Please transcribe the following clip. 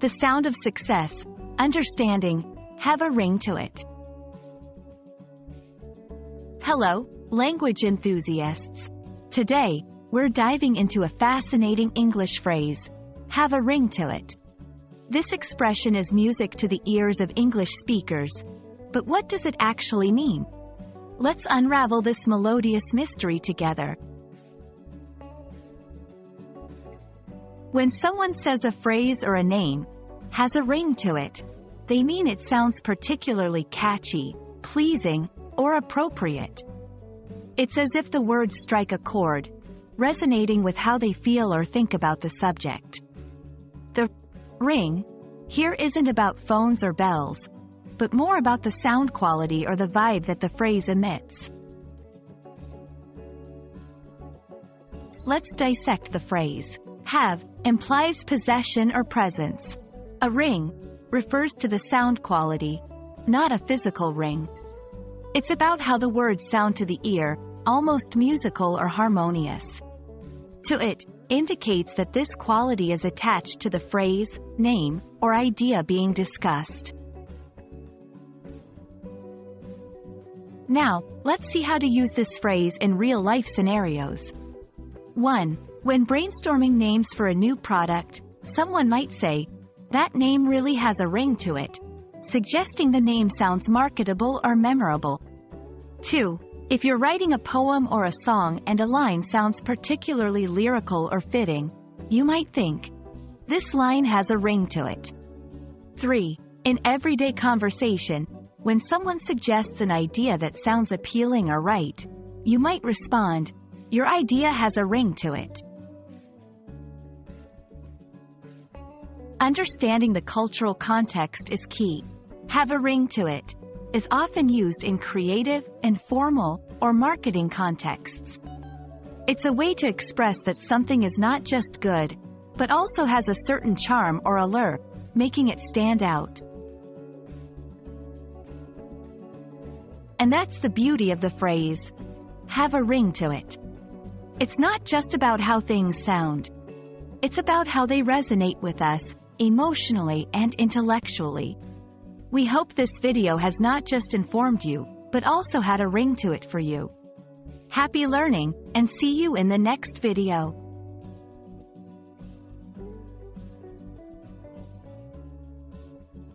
The sound of success, understanding, have a ring to it. Hello, language enthusiasts. Today, we're diving into a fascinating English phrase, have a ring to it. This expression is music to the ears of English speakers. But what does it actually mean? Let's unravel this melodious mystery together. When someone says a phrase or a name has a ring to it, they mean it sounds particularly catchy, pleasing, or appropriate. It's as if the words strike a chord, resonating with how they feel or think about the subject. The ring here isn't about phones or bells, but more about the sound quality or the vibe that the phrase emits. Let's dissect the phrase. Have implies possession or presence. A ring refers to the sound quality, not a physical ring. It's about how the words sound to the ear, almost musical or harmonious. To it indicates that this quality is attached to the phrase, name, or idea being discussed. Now, let's see how to use this phrase in real-life scenarios. 1. When brainstorming names for a new product, someone might say, "That name really has a ring to it," suggesting the name sounds marketable or memorable. 2. If you're writing a poem or a song and a line sounds particularly lyrical or fitting, you might think, "This line has a ring to it." 3. In everyday conversation, when someone suggests an idea that sounds appealing or right, you might respond, "Your idea has a ring to it." Understanding the cultural context is key. Have a ring to it is often used in creative, informal, or marketing contexts. It's a way to express that something is not just good, but also has a certain charm or allure, making it stand out. And that's the beauty of the phrase, have a ring to it. It's not just about how things sound. It's about how they resonate with us, emotionally and intellectually. We hope this video has not just informed you, but also had a ring to it for you. Happy learning, and see you in the next video.